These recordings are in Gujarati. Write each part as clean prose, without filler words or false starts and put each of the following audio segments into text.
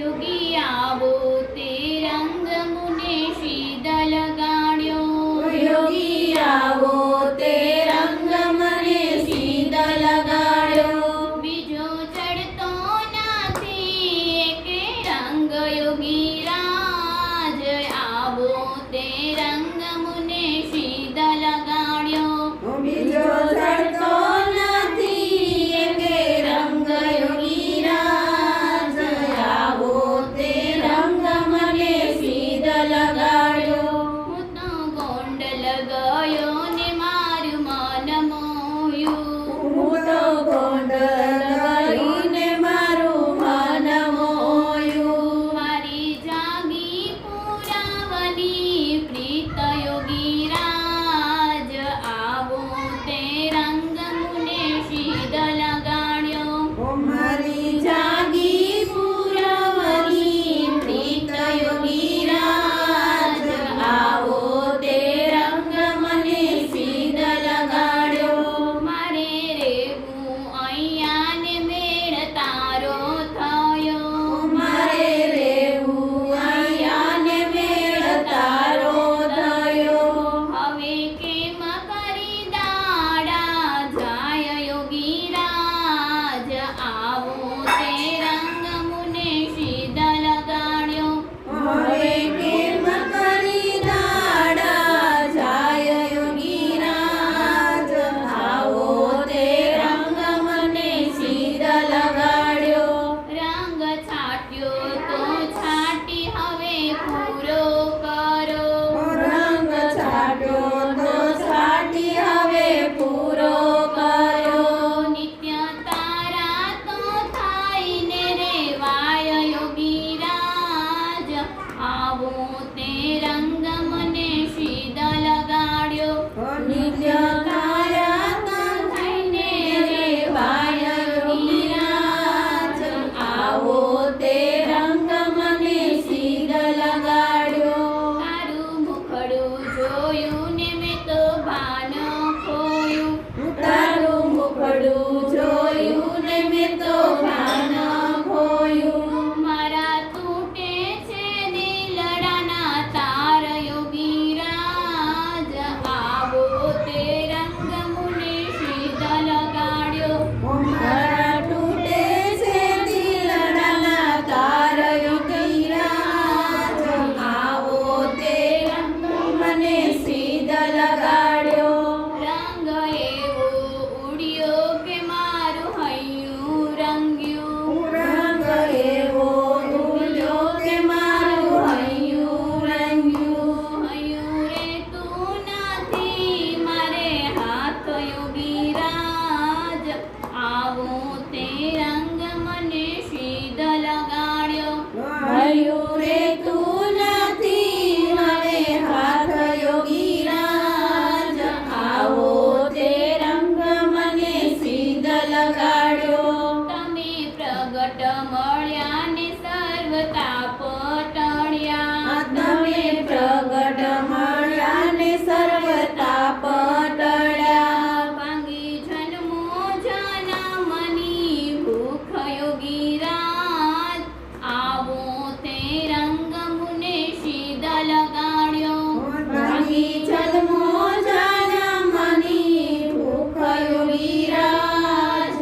યોગી આવો તે રંગ મુને સીધ લગાડ્યો. યોગી આવો તે રંગ મને સીધ લગાડ્યો. બીજો ચડતો નથી એકે રંગ યોગી રાજ આવો તે રંગ મુને સીધ લગાડ્યો. બીજો ચડતો નથી એકે રંગ યોગી રાજ આવો તે રંગ મને સીધ લગાડ્યો. હું તો ગોંડલ ગયો ને મારું મન મોહ્યું. હું તો ગોંડલ ગઈને મારું મન મોહ્યું. મારી જાગી પુરાવની પ્રીત યોગી રાજ આવો તે રંગ મુને સીધ લગાડ્યો. મારી જાગી પુરવની પ્રીત યોગી રાજ આવો તે રંગ મને સીધ લગાડ્યો. મારે રેવું અહીંયા ને મેળ તારો થયો. મારે રેવું અહીંયા ને મેળ તારો થયો. હવે કેમ કરી દાડા જાય યોગી રાજ આવો તે રંગ મુને સીધ લગાડ્યો. હવે કેમ કરી દાડા જાય યોગી રાજ આવો તે રંગ મને સીધ લગાડ્યો. રંગ છાટ્યો તો છાટી હવે પૂરો કરો. રંગ છાટ્યો તો છાટી હવે પૂરો કરો. નિત્ય તારા તો થાઈને રેવાય યોગી રાજ આવો તે રંગ મને સીધ લગાડ્યો. નિત્ય તારા તો થઈને રેવાય યોગી રાજ આવો તે રંગ મને સીધ લગાડ્યો. તારું મુખડું જોયું ને મેં તો ભાન ખોયું. તારું મુખડું જોયું ને મેં તો ભાન ખોયું. મારા તૂટે છે દિલડાના તાર યોગી રાજ આવો તે રંગ મુને સીધ લગાડ્યો. મારા તૂટે છે દિલડાના તાર યોગી રાજ આવો તે રંગ મને સીધ લગાડ્યો. રંગ એવો ઉડ્યો કે મારું હૈયું રંગ્યું. રંગ એવો ઉડ્યો કે મારું હૈયું રંગ્યું. હૈયું રે તું નથી મારે હાથ યોગી રાજ આવો તે રંગ મને સીધ લગાડ્યો. હૈયું રે તું નથી મને હાથ યોગી રાજ આવો તે રંગ મને સીધ લગાડ્યો. તમે પ્રગટ મળ્યા ને સર્વ તાપ ટળ્યા. તમે પ્રગટ મળ્યા ને સર્વ તાપ ટળ્યા. ભાંગી જન્મો જનમની ભૂખ યોગી રાજ આવો તે રંગ મુને સીધ લગાડ્યો. ભાગી જન્મો જનમની ભૂખ યોગી રાજ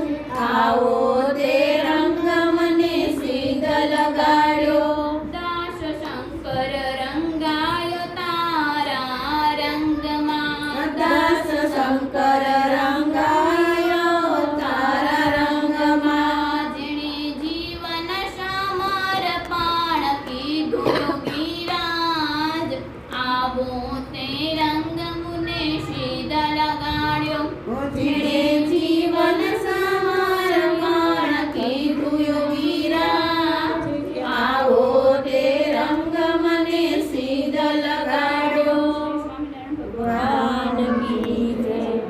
આવો તે રંગ મને સીધ લગાડ્યો. દાસ શંકર રંગાયો તારા રંગમાં. દાસ શંકર રંગાયો તારા રંગમાં. જેણે જીવન સમર્પણ કીધું યોગી રાજ આવો તે રંગ મુને સીધ લગાડ્યો. જેણે જીવન સમર્પણ કીધું યોગી